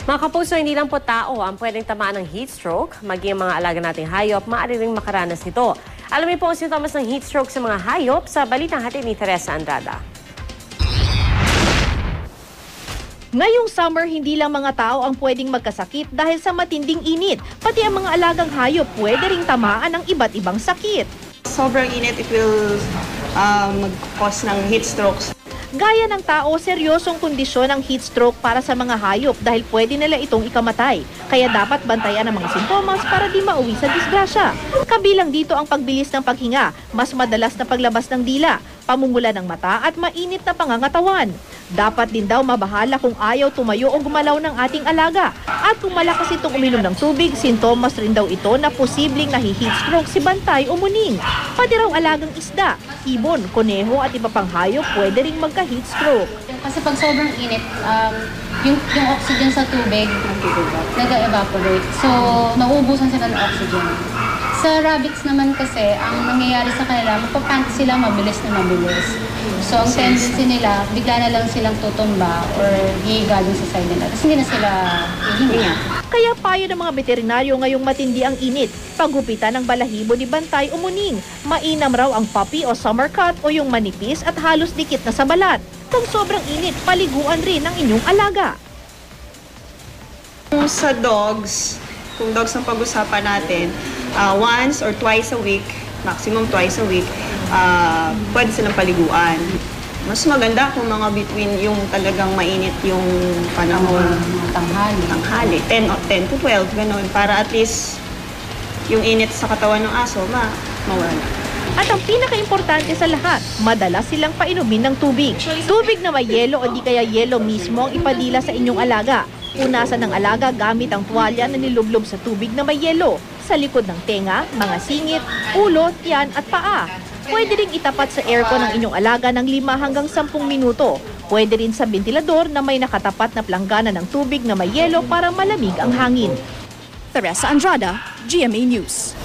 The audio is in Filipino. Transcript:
Mga kapuso, hindi lang po tao ang pwedeng tamaan ng heat stroke, maging mga alaga nating hayop, maaari ring makaranas nito. Alamin po ang sintomas ng heat stroke sa mga hayop sa balitang hatid ni Teresa Andrada. Ngayong summer, hindi lang mga tao ang pwedeng magkasakit dahil sa matinding init. Pati ang mga alagang hayop pwede ring tamaan ng iba't ibang sakit. Sobrang init, it will mag-cause ng heat strokes. Gaya ng tao, seryosong kondisyon ang heat stroke para sa mga hayop dahil pwede nila itong ikamatay. Kaya dapat bantayan ang mga sintomas para di mauwi sa disgrasya. Kabilang dito ang pagbilis ng paghinga, mas madalas na paglabas ng dila, pamumula ng mata at mainit na pangangatawan. Dapat din daw mabahala kung ayaw tumayo o gumalaw ng ating alaga. At kung malakas itong uminom ng tubig, sintomas rin daw ito na posibleng nahi-heat stroke si bantay o muning. Pati raw alagang isda, ibon, kuneho at iba pang hayop pwede ring magka-heat stroke. Kasi pag sobrang init, yung oxygen sa tubig nag-evaporate. So, nauubusan sila ng oxygen. Sa rabbits naman kasi, ang nangyayari sa kanila, mapapanti sila mabilis na mabilis. So, ang tendency nila, bigla na lang silang tutumba or hihiga dun sa side nila. Tapos hindi na sila hihinga. Kaya payo ng mga veterinaryo ngayong matindi ang init, paggupitan ng balahibo ni bantay o muning. Mainam raw ang puppy o summer cut o yung manipis at halos dikit na sa balat. Kung sobrang init, paliguan rin ang inyong alaga. Sa dogs, kung dogs ang pag-usapan natin, once or twice a week, maximum twice a week, pwede silang paliguan. Mas maganda kung mga between yung talagang mainit yung panahon. Tanghali. 10 to 12, ganun. Para at least yung init sa katawan ng aso, mawala. At ang pinaka-importante sa lahat, madalas silang painumin ng tubig. Tubig na may yelo o di kaya yelo mismo ang ipadila sa inyong alaga. Punasan ng alaga gamit ang tuwalya na nilublob sa tubig na may yelo, sa likod ng tenga, mga singit, ulo, tiyan at paa. Pwede ring itapat sa aircon ng inyong alaga ng 5 hanggang 10 minuto. Pwede rin sa ventilador na may nakatapat na planggana ng tubig na may yelo para malamig ang hangin. Teresa Andrada, GMA News.